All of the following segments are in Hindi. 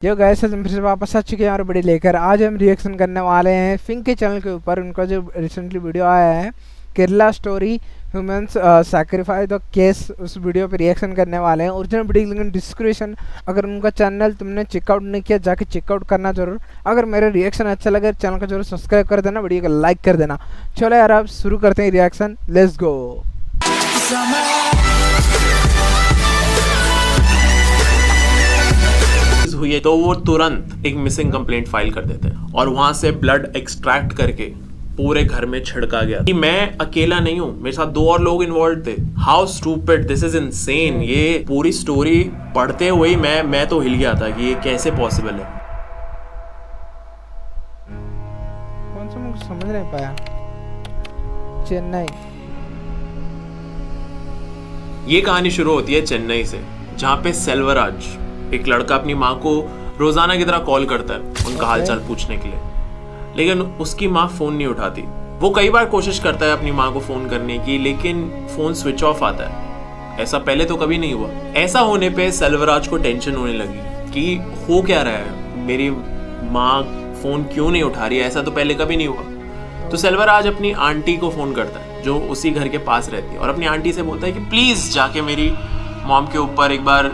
यो गाइस हम फिर से वापस आ चुके हैं और बड़ी लेकर आज हम रिएक्शन करने वाले हैं फिंक के चैनल के ऊपर। उनका जो रिसेंटली वीडियो आया है Kerala story humans sacrifice the case, उस वीडियो पे रिएक्शन करने वाले हैं। Original video link description. अगर उनका चैनल तुमने चेकआउट नहीं किया जाके चेकआउट करना जरूर। अगर मेरे रिएक्शन अच्छा लगे चैनल को जरूर सब्सक्राइब कर देना, वीडियो को लाइक कर देना। चलो यार अब शुरू करते हैं रिएक्शन, लेट्स गो। हुई है तो वो तुरंत एक मिसिंग कंप्लेंट फाइल कर देते हैं और वहां से ब्लड एक्सट्रैक्ट करके पूरे घर में छिड़का गया कि मैं अकेला नहीं हूं, मेरे साथ 2 और लोग इन्वॉल्व थे। How stupid, this is insane. ये पूरी स्टोरी पढ़ते हुए ही मैं तो हिल गया था कि ये कैसे पॉसिबल है। कौन सा मुझे समझ नहीं पाया। चेन्नई। ये कहानी शुरू होती है चेन्नई से, जहां पे सेल्वराज एक लड़का अपनी माँ को रोजाना की तरह कॉल करता है उनका हालचाल पूछने के लिए, लेकिन उसकी माँ फोन नहीं उठाती। वो कई बार कोशिश करता है अपनी माँ को फोन करने की, लेकिन फोन स्विच ऑफ आता है। ऐसा पहले तो कभी नहीं हुआ। ऐसा होने पे सेल्वराज को टेंशन होने लगी कि हो क्या रहा है, मेरी माँ फोन क्यों नहीं उठा रही है, ऐसा तो पहले कभी नहीं हुआ। तो सेल्वराज अपनी आंटी को फोन करता है जो उसी घर के पास रहती है और अपनी आंटी से बोलता है कि प्लीज जाके मेरी मॉम के ऊपर एक बार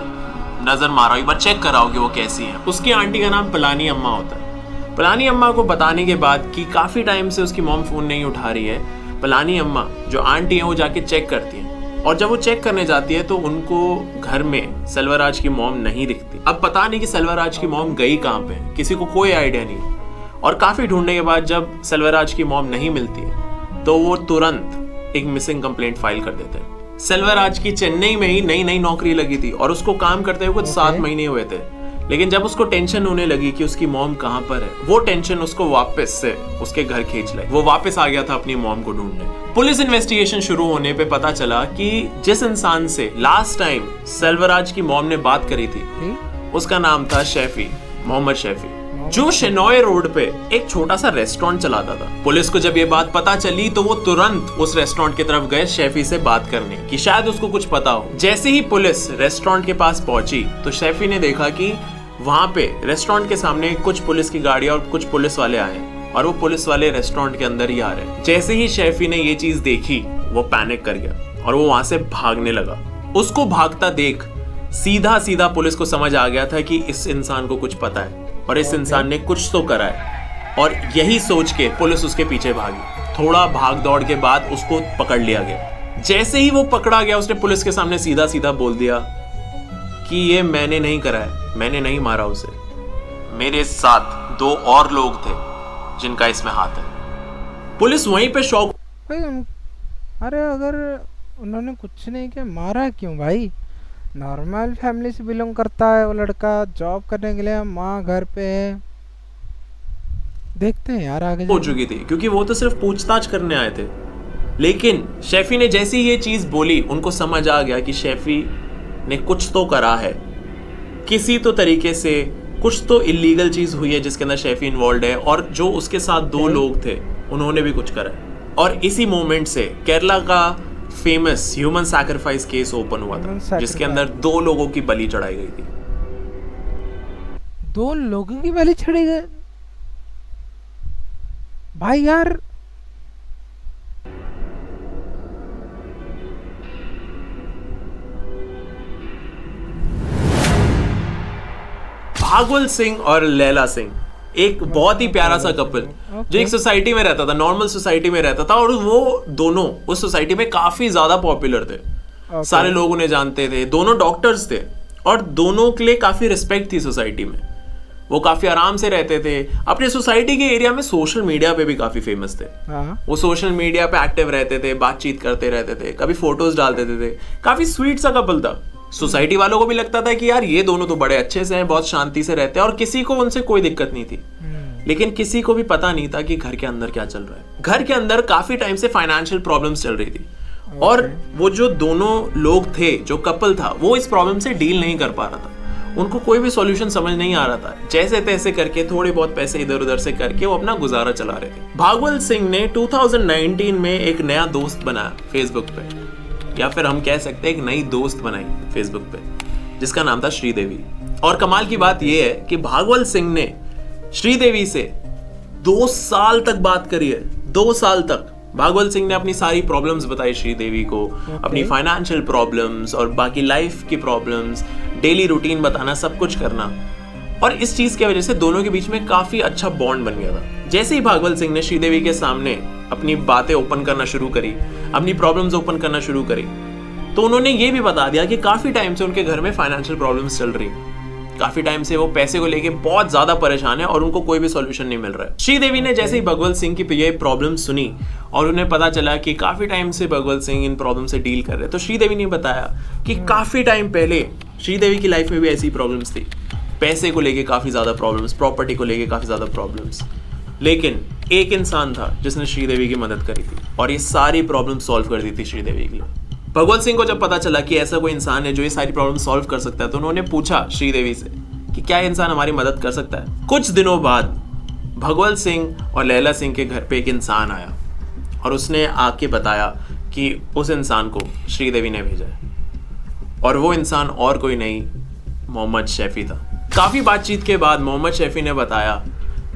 नजर मारो, एक बार चेक कराओ कि वो कैसी है। उसकी आंटी का नाम पलानी अम्मा होता है। पलानी अम्मा को बताने के बाद कि काफी टाइम से उसकी मॉम फोन नहीं उठा रही है, पलानी अम्मा जो आंटी है वो जाके चेक करती है और जब वो चेक करने जाती है तो उनको घर में सेल्वराज की मॉम नहीं दिखती। अब पता नहीं कि सेल्वराज की मॉम गई कहाँ पे, किसी को कोई आइडिया नहीं। और काफी ढूंढने के बाद जब सेल्वराज की मॉम नहीं मिलती है तो वो तुरंत एक मिसिंग कंप्लेंट फाइल कर देते हैं। सेल्वराज की चेन्नई में ही नई नई नौकरी लगी थी और उसको काम करते हुए कुछ 7 महीने हुए थे, लेकिन जब उसको टेंशन होने लगी कि उसकी मॉम कहाँ पर है, वो टेंशन उसको वापस से उसके घर खींच लाई। वो वापस आ गया था अपनी मॉम को ढूंढने। पुलिस इन्वेस्टिगेशन शुरू होने पे पता चला कि जिस इंसान से लास्ट टाइम सेल्वराज की मॉम ने बात करी थी उसका नाम था शैफी, मोहम्मद शैफी, जो शेनॉय रोड पे एक छोटा सा रेस्टोरेंट चलाता था। पुलिस को जब ये बात पता चली तो वो तुरंत उस रेस्टोरेंट की तरफ गए शैफी से बात करने कि शायद उसको कुछ पता हो। जैसे ही पुलिस रेस्टोरेंट के पास पहुंची तो शैफी ने देखा कि वहां पे रेस्टोरेंट के सामने कुछ पुलिस की गाड़ियां और कुछ पुलिस वाले आए और वो पुलिस वाले रेस्टोरेंट के अंदर ही आ रहे हैं। जैसे ही शैफी ने ये चीज देखी वो पैनिक कर गया और वो वहां से भागने लगा। उसको भागता देख सीधा सीधा पुलिस को समझ आ गया था कि इस इंसान को कुछ पता है और इस इंसान ने कुछ तो करा है, और यही सोच के पुलिस उसके पीछे भागी। थोड़ा भाग दौड़ के बाद उसको पकड़ लिया गया। जैसे ही वो पकड़ा गया उसने पुलिस के सामने सीधा सीधा बोल दिया कि ये मैंने नहीं करा है, मैंने नहीं मारा उसे, मेरे साथ 2 और लोग थे जिनका इसमें हाथ है। पुलिस वहीं पे शॉक। अरे अगर उन्होंने कुछ नहीं किया, मारा क्यों भाई? नॉर्मल फैमिली से बिलोंग करता है वो लड़का, जॉब करने के लिए, माँ घर पे है। देखते हैं यार आगे हो चुकी थी क्योंकि वो तो सिर्फ पूछताछ करने आए थे। लेकिन शैफी ने जैसी ये चीज बोली उनको समझ आ गया कि शैफी ने कुछ तो करा है, किसी तो तरीके से कुछ तो इलीगल चीज हुई है जिसके अंदर शैफी इन्वॉल्व है, और जो उसके साथ 2 लोग थे उन्होंने भी कुछ करा है। और इसी मोमेंट से केरला का famous human sacrifice case open हुआ था जिसके अंदर 2 लोगों की बलि चढ़ाई गई थी। 2 लोगों की बलि चढ़ाई गई भाई यार। भागवल सिंह और लैला सिंह एक बहुत ही प्यारा सा कपल जो एक सोसाइटी में रहता था, नॉर्मल सोसाइटी में रहता था, और वो दोनों उस सोसाइटी में काफी ज्यादा पॉपुलर थे। सारे लोग उन्हें जानते थे। दोनों डॉक्टर्स थे और दोनों के लिए काफी रिस्पेक्ट थी सोसाइटी में। वो काफी आराम से रहते थे। अपने सोसाइटी के एरिया में सोशल मीडिया पे भी काफी फेमस थे। वो सोशल मीडिया पे एक्टिव रहते थे, बातचीत करते रहते थे, कभी फोटोज डाल देते थे। काफी स्वीट सा कपल था। सोसाइटी वालों को भी लगता था कि यार ये दोनों तो बड़े अच्छे से हैं, बहुत शांति से रहते हैं और किसी को उनसे कोई दिक्कत नहीं थी। लेकिन किसी को भी पता नहीं था कि घर के अंदर क्या चल रहा है। घर के अंदर काफी टाइम से फाइनेंशियल प्रॉब्लम्स चल रही थी और वो जो दोनों लोग थे, जो कपल था, वो इस प्रॉब्लम से डील नहीं कर पा रहा था। उनको कोई भी सॉल्यूशन समझ नहीं आ रहा था। जैसे तैसे करके थोड़े बहुत पैसे इधर उधर से करके वो अपना गुजारा चला रहे थे। भागवल सिंह ने 2019 में एक नया दोस्त बनाया फेसबुक पे, या फिर हम कह सकते हैं एक नई दोस्त बनाई फेसबुक पे, जिसका नाम था श्रीदेवी। और कमाल की बात यह है कि भागवत सिंह ने श्रीदेवी से 2 साल तक बात करी है। 2 साल तक भागवत सिंह ने अपनी सारी प्रॉब्लम्स बताई श्रीदेवी को, अपनी फाइनेंशियल प्रॉब्लम्स और बाकी लाइफ की प्रॉब्लम्स, डेली रूटीन बताना, सब कुछ करना। और इस चीज की वजह से दोनों के बीच में काफी अच्छा बॉन्ड बन गया था। जैसे ही भागवत सिंह ने श्रीदेवी के सामने अपनी बातें ओपन करना शुरू करी, अपनी प्रॉब्लम्स ओपन करना शुरू करी, तो उन्होंने ये भी बता दिया कि काफी टाइम से उनके घर में फाइनेंशियल प्रॉब्लम्स चल रही है। काफी टाइम से वो पैसे को लेके बहुत ज्यादा परेशान है और उनको कोई भी सॉल्यूशन नहीं मिल रहा है। श्रीदेवी ने जैसे ही भगवत सिंह की ये प्रॉब्लम सुनी और उन्हें पता चला कि काफी टाइम से भगवत सिंह इन प्रॉब्लम से डील कर रहे हैं, तो श्रीदेवी ने बताया कि काफी टाइम पहले श्रीदेवी की लाइफ में भी ऐसी प्रॉब्लम्स थी। पैसे को लेके काफी ज्यादा प्रॉब्लम्स, प्रॉपर्टी को लेके काफी ज्यादा प्रॉब्लम्स, लेकिन एक इंसान था जिसने श्रीदेवी की मदद करी थी और ये सारी प्रॉब्लम सॉल्व कर दी थी श्रीदेवी के लिए। भगवत सिंह को जब पता चला कि ऐसा कोई इंसान है जो ये सारी प्रॉब्लम सॉल्व कर सकता है, तो उन्होंने पूछा श्रीदेवी से कि क्या ये इंसान हमारी मदद कर सकता है। कुछ दिनों बाद भगवत सिंह और लैला सिंह के घर पे एक इंसान आया और उसने आके बताया कि उस इंसान को श्रीदेवी ने भेजा है और वो इंसान और कोई नहीं, मोहम्मद शैफी था। काफी बातचीत के बाद मोहम्मद शैफी ने बताया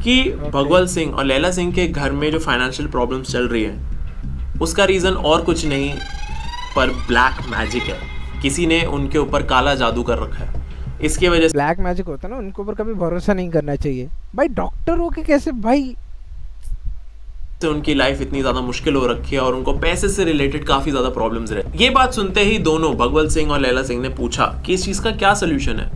कि भगवत सिंह और लैला सिंह के घर में जो फाइनेंशियल प्रॉब्लम्स चल रही है उसका रीजन और कुछ नहीं पर ब्लैक मैजिक है। किसी ने उनके ऊपर काला जादू कर रखा है। इसकी वजह से ब्लैक मैजिक होता है ना, उनके ऊपर कभी भरोसा नहीं करना चाहिए भाई। डॉक्टर हो के कैसे भाई, से उनकी लाइफ इतनी ज्यादा मुश्किल हो रखी है और उनको पैसे से रिलेटेड काफी ज्यादा प्रॉब्लम्स रहे। ये बात सुनते ही दोनों भगवत सिंह और लैला सिंह ने पूछा कि इस चीज का क्या सोल्यूशन है।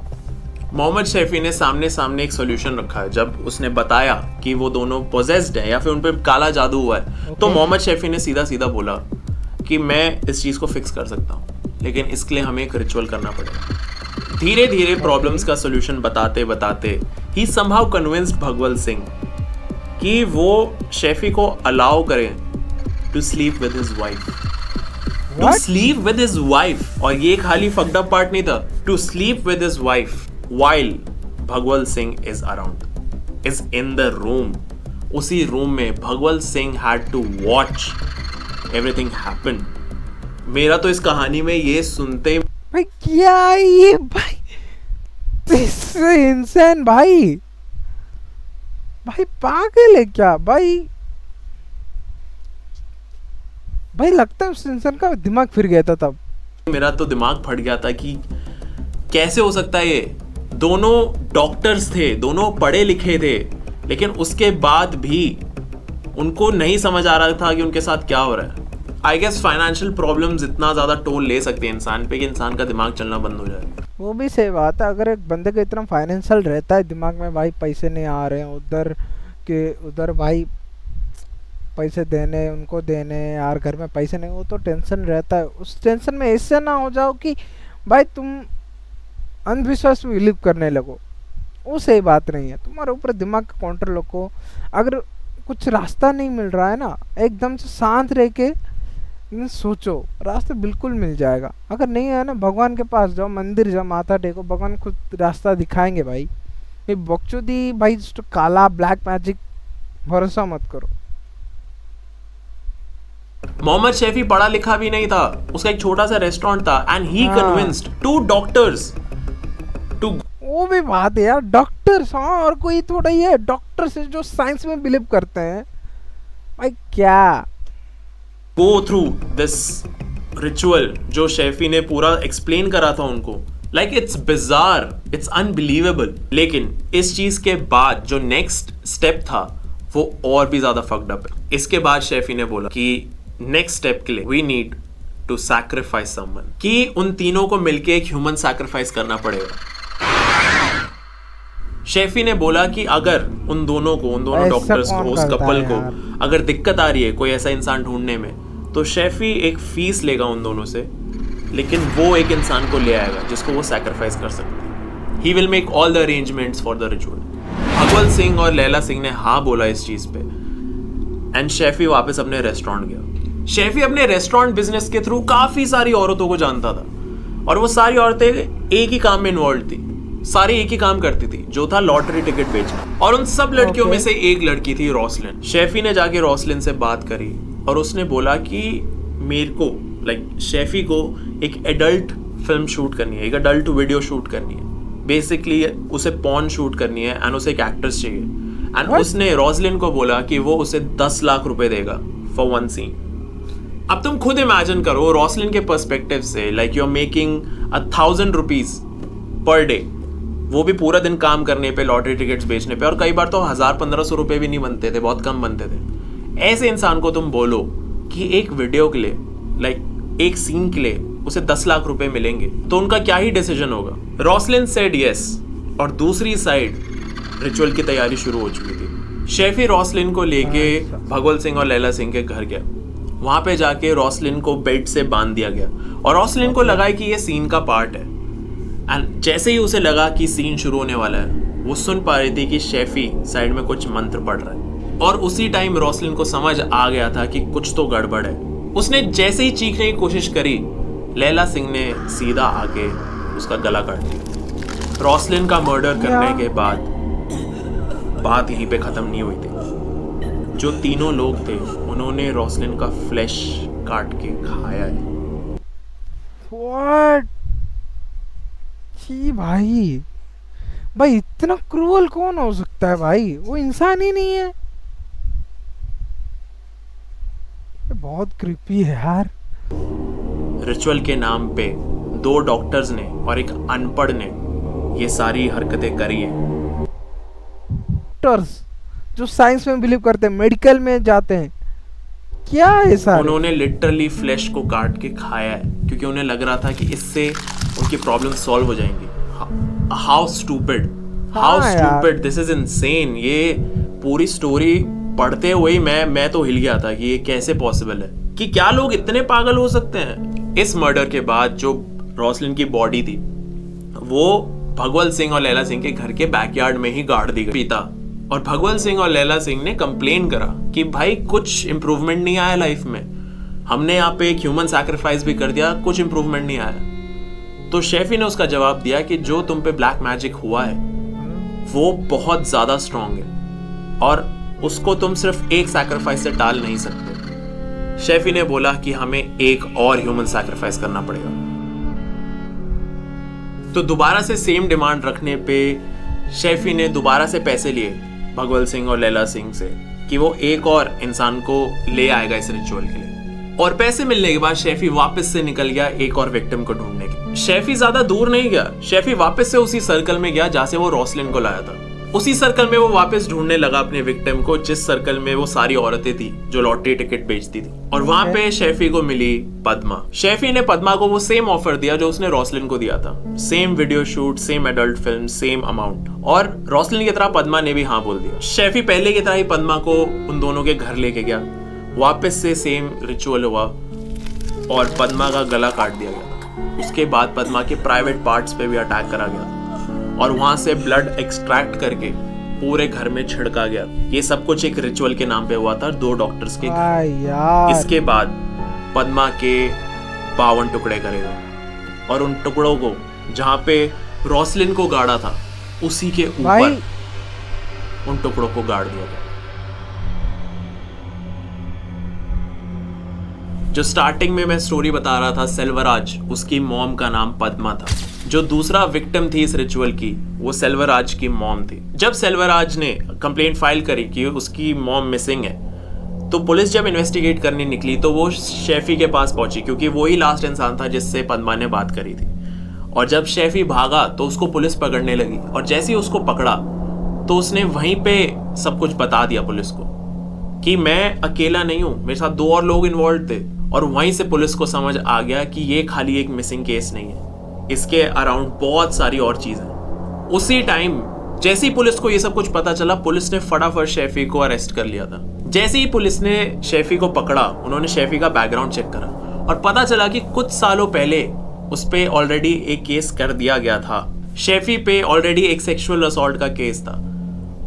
मोहम्मद शैफी ने सामने एक सोल्यूशन रखा है। जब उसने बताया कि वो दोनों पोजेस्ड हैं या फिर उन पर काला जादू हुआ है, तो मोहम्मद शैफी ने सीधा बोला कि मैं इस चीज को फिक्स कर सकता हूँ, लेकिन इसके लिए हमें एक रिचुअल करना पड़ेगा। धीरे धीरे प्रॉब्लम्स का सोल्यूशन बताते ही समहाउ कन्विंस्ड भगवत सिंह कि वो शैफी को अलाउ करें to sleep with his wife. To sleep with his wife, और ये खाली फक्ड अप पार्ट नहीं था, to sleep with his wife while Bhagwat Singh is around, is in the room. उसी रूम में Bhagwat Singh had to watch everything happen. मेरा तो इस कहानी में ये सुनते भाई क्या ये भाई, इंसान भाई पागल है क्या भाई। लगता है उस इंसान का दिमाग फिर गया था तब। मेरा तो दिमाग फट गया था कि कैसे हो सकता है। ये दोनों डॉक्टर्स थे, दोनों पढ़े लिखे थे, लेकिन उसके बाद भी उनको नहीं समझ आ रहा था कि उनके साथ क्या हो रहा है। आई गेस फाइनेंशियल प्रॉब्लम्स इतना ज्यादा टोल ले सकते हैं इंसान पे कि इंसान का दिमाग चलना बंद हो जाए। वो भी सही बात है। अगर एक बंदे का इतना फाइनेंशियल रहता है दिमाग में, भाई पैसे नहीं आ रहे हैं उधर के उधर, भाई पैसे देने उनको देने, यार घर में पैसे नहीं, वो तो टेंशन रहता है। उस टेंशन में ऐसे ना हो जाओ कि भाई तुम अंधविश्वास में बिलीव करने लगो, वो सही बात नहीं है। तुम्हारे ऊपर दिमाग का कंट्रोल रखो। अगर कुछ रास्ता नहीं मिल रहा है ना, एकदम से शांत रह के सोचो, रास्ता बिल्कुल मिल जाएगा। अगर नहीं है ना, भगवान के पास जाओ, मंदिर जाओ, माथा टेको, भगवान खुद रास्ता दिखाएंगे भाई। ये बकचोदी भाई, काला ब्लैक मैजिक भरोसा मत करो। मोहम्मद शैफी पढ़ा लिखा भी नहीं था, उसका एक छोटा सा रेस्टोरेंट था and he convinced 2 doctors too. वो भी बात है यार, डॉक्टर्स, हाँ, और कोई थोड़ा ही है डॉक्टर्स जो साइंस में बिलीव करते हैं भाई। क्या go through this ritual जो शैफी ने पूरा एक्सप्लेन करा था उनको, like it's bizarre, it's unbelievable। लेकिन इस चीज के बाद जो नेक्स्ट स्टेप था वो और भी ज्यादा फक्ड अप है। इसके बाद शैफी ने बोला कि नेक्स्ट स्टेप के लिए we need to sacrifice someone, कि उन तीनों को मिलके एक ह्यूमन सैक्रिफाइस करना पड़ेगा। शैफी ने बोला कि अगर उन दोनों डॉक्टर्स को, उस कपल को अगर दिक्कत आ रही है कोई ऐसा इंसान ढूंढने में, तो शैफी एक फीस लेगा उन दोनों से, लेकिन वो एक इंसान को ले आएगा जिसको वो सैक्रिफाइस कर सकते हैं। He will make all the arrangements for the ritual. Bhagwat Singh और लैला सिंह ने हाँ बोला इस चीज पे एंड शैफी वापस अपने रेस्टोरेंट गया। शैफी अपने रेस्टोरेंट बिजनेस के थ्रू काफी सारी औरतों को जानता था और वो सारी औरतें एक ही काम में इन्वॉल्व थी, सारी एक ही काम करती थी, जो था लॉटरी टिकट बेचना। और उन सब लड़कियों में से एक लड़की थी रोसलिन। शैफी ने जाके रोसलिन से बात करी और उसने बोला कि मेरे को शैफी को एक एडल्ट फिल्म शूट करनी है, एक एडल्ट वीडियो शूट करनी है, बेसिकली उसे पॉर्न शूट करनी है एंड उसे एक एक्ट्रेस चाहिए एंड उसने रोजलिन को बोला कि वो उसे 10 लाख रुपए देगा फॉर वन सीन। अब तुम खुद इमेजिन करो रोजलिन के पर्सपेक्टिव से, like you are making 1,000 rupees per day, वो भी पूरा दिन काम करने पे, लॉटरी टिकट्स बेचने पे, और कई बार तो 1,000-1,500 रुपए भी नहीं बनते थे, बहुत कम बनते थे। ऐसे इंसान को तुम बोलो कि एक वीडियो के लिए, लाइक एक सीन के लिए उसे 10 लाख रुपए मिलेंगे, तो उनका क्या ही डिसीजन होगा। रोजलिन सेड यस, और दूसरी साइड रिचुअल की तैयारी शुरू हो चुकी थी। शेफी रोजलिन को लेके भगवल सिंह और लैला सिंह के घर गया। वहां पे जाके रोजलिन को बेड से बांध दिया गया और रोजलिन को लगा कि ये सीन का पार्ट है। एंड जैसे ही उसे लगा कि सीन शुरू होने वाला है, वो सुन पा रही थी कि शेफी साइड में कुछ मंत्र पढ़ रहा है, और उसी टाइम रोजलिन को समझ आ गया था कि कुछ तो गड़बड़ है। उसने जैसे ही चीखने की कोशिश करी, लैला सिंह ने सीधा आके उसका गला काट दिया। रोजलिन का मर्डर करने के बाद बात यहीं पे खत्म नहीं हुई थी। जो तीनों लोग थे उन्होंने रोजलिन का फ्लैश काट के खाया है। What? छी भाई, भाई इतना क्रूअल कौन हो सकता है भाई? वो इंसान ही नहीं है। ये बहुत क्रीपी है यार। रिचुअल के नाम पे 2 डॉक्टर्स ने और एक अनपढ़ ने ये सारी हरकतें करी हैं। डॉक्टर्स जो साइंस में बिलीव करते हैं, मेडिकल में जाते हैं, क्या है सारे? उन्होंने लिटरली फ्लैश को काट के खाया है क्योंकि उन्हें लग रहा था कि इससे उनकी प्रॉब्लम सॉल्व हो जाएंगी। How stupid, this is insane. ये पूरी स्टोरी पढ़ते हुए ही मैं तो हिल गया था कि ये कैसे पॉसिबल है, कि क्या लोग इतने पागल हो सकते हैं। इस मर्डर के बाद जो रोजलिन की बॉडी थी वो भगवल सिंह और लैला सिंह के घर के बैकयार्ड में ही गाड़ दी गई। पिता और भगवल सिंह और लैला सिंह ने कंप्लेन करा कि भाई कुछ इंप्रूवमेंट नहीं आया लाइफ में, हमने यहाँ पे एक ह्यूमन सैक्रिफाइस भी कर दिया, कुछ इंप्रूवमेंट नहीं आया। तो शेफी ने उसका जवाब दिया कि जो तुम पे ब्लैक मैजिक हुआ है वो बहुत ज्यादा स्ट्रांग है और उसको तुम सिर्फ एक सैक्रिफाइस से टाल नहीं सकते। शेफी ने बोला कि हमें एक और ह्यूमन सैक्रिफाइस करना पड़ेगा। तो दोबारा से सेम डिमांड रखने पे शेफी ने दोबारा से पैसे लिए भगवल सिंह और लैला सिंह से कि वो एक और इंसान को ले आएगा इस रिचुअल के लिए। और पैसे मिलने के बाद शेफी वापस से निकल गया एक और विक्टिम को ढूंढने के। शेफी ज्यादा दूर नहीं गया, शेफी वापस से उसी सर्कल में गया जहां से वो रोजलिन को लाया था। उसी सर्कल में वो वापस ढूंढने लगा अपने विक्टिम को, जिस सर्कल में वो सारी औरतें थी जो लॉटरी टिकट बेचती थी। और वहां पे शेफी को मिली पद्मा। शेफी ने पद्मा को वो सेम ऑफर दिया जो उसने रोजलिन को दिया था, same video shoot, same adult film, same amount. और रोजलिन की तरह पद्मा ने भी हाँ बोल दिया। शेफी पहले की तरह ही पद्मा को उन दोनों के घर लेके गया, वापस से सेम रिचुअल हुआ और पद्मा का गला काट दिया गया। उसके बाद पद्मा के प्राइवेट पार्ट्स पे भी अटैक करा गया और वहां से ब्लड एक्सट्रैक्ट करके पूरे घर में छिड़का गया। ये सब कुछ एक रिचुअल के नाम पे हुआ था 2 डॉक्टर्स के घर। इसके बाद पद्मा के 52 टुकड़े करेगा और उन टुकड़ों को जहां पे रोजलिन को गाड़ा था उसी के ऊपर उन टुकड़ों को गाड़ दिया गया। जो स्टार्टिंग में मैं स्टोरी बता रहा था सेल्वराज, उसकी मॉम का नाम पद्मा था। जो दूसरा विक्टिम थी इस रिचुअल की वो सेल्वराज की मॉम थी। जब सेल्वराज ने कंप्लेंट फाइल करी कि उसकी मॉम मिसिंग है, तो पुलिस जब इन्वेस्टिगेट करने निकली तो वो शेफी के पास पहुंची क्योंकि वो ही लास्ट इंसान था जिससे पद्मा ने बात करी थी। और जब शेफी भागा तो उसको पुलिस पकड़ने लगी और जैसे ही उसको पकड़ा तो उसने वहीं पे सब कुछ बता दिया पुलिस को कि मैं अकेला नहीं हूं, मेरे साथ 2 और लोग इन्वॉल्व थे। और वहीं से पुलिस को समझ आ गया कि ये खाली एक मिसिंग केस नहीं है, इसके अराउंड बहुत सारी और चीजें। उसी टाइम जैसे ही पुलिस को ये सब कुछ पता चला, पुलिस ने फटाफट शेफी को अरेस्ट कर लिया था। जैसे ही पुलिस ने शेफी को पकड़ा, उन्होंने शेफी का बैकग्राउंड चेक करा और पता चला कि कुछ सालों पहले उस पे ऑलरेडी एक केस कर दिया गया था। शेफी पे ऑलरेडी एक सेक्सुअल असॉल्ट का केस था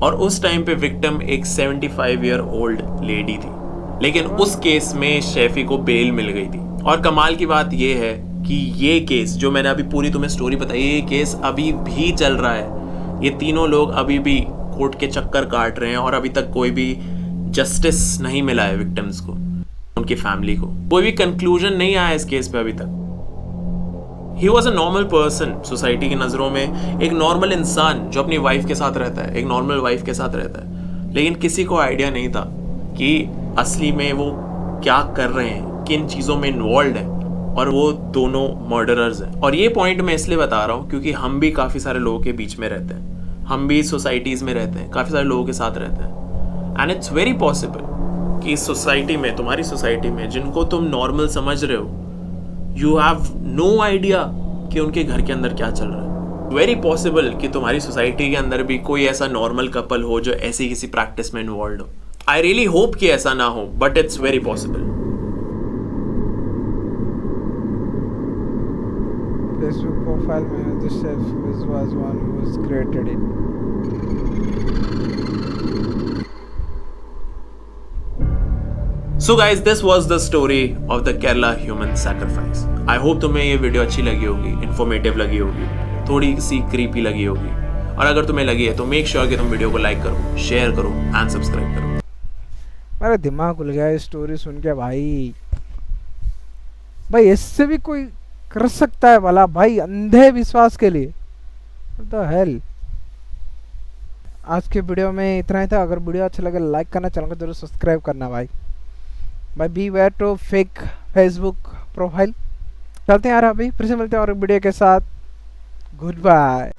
और उस टाइम पे विक्टिम एक 75 ईयर ओल्ड लेडी थी, लेकिन उस केस में शेफी को बेल मिल गई थी। और कमाल की बात यह है कि ये केस जो मैंने अभी पूरी तुम्हें स्टोरी बताई, ये केस अभी भी चल रहा है। ये तीनों लोग अभी भी कोर्ट के चक्कर काट रहे हैं और अभी तक कोई भी जस्टिस नहीं मिला है विक्टिम्स को, उनकी फैमिली को। कोई भी कंक्लूजन नहीं आया इस केस पे अभी तक। He was a normal person, society की नज़रों में एक नॉर्मल इंसान जो अपनी वाइफ के साथ रहता है, एक नॉर्मल वाइफ के साथ रहता है। लेकिन किसी को आइडिया नहीं था कि असली में वो क्या कर रहे हैं, किन चीज़ों में इन्वॉल्व है, और वो दोनों मर्डरर्स हैं। और ये पॉइंट मैं इसलिए बता रहा हूँ क्योंकि हम भी काफ़ी सारे लोगों के बीच में रहते हैं, हम भी सोसाइटीज़ में रहते हैं, काफ़ी सारे लोगों के साथ रहते हैं। एंड इट्स वेरी पॉसिबल कि इस सोसाइटी में, तुम्हारी सोसाइटी में, जिनको तुम नॉर्मल समझ रहे हो, यू हैव नो आइडिया कि उनके घर के अंदर क्या चल रहा है। वेरी पॉसिबल कि तुम्हारी सोसाइटी के अंदर भी कोई ऐसा नॉर्मल कपल हो जो ऐसी किसी प्रैक्टिस में इन्वॉल्व हो। आई रियली होप कि ऐसा ना हो, but it's very possible. Facebook profile में this self was one who was created it. So guys, this was the story of the Kerala human sacrifice. I hope तुम्हें ये वीडियो अच्छी लगी होगी, इन्फॉर्मेटिव लगी होगी, थोड़ी सी क्रीपी लगी होगी। और अगर तुम्हें लगी है तो मेक श्योर कि तुम वीडियो को लाइक करो, शेयर करो एंड सब्सक्राइब करो। मेरा दिमाग खुल गया इस स्टोरी सुन के भाई। भाई इससे भी कोई कर सकता है भला भाई, अंधे विश्वास के लिए? तो हेल। आज के वीडियो में इतना ही था। अगर वीडियो अच्छा लगे लाइक करना, चैनल को जरूर सब्सक्राइब करना भाई। भाई beware to fake Facebook profile. चलते हैं यार, अभी फिर से मिलते हैं और वीडियो के साथ। Good bye.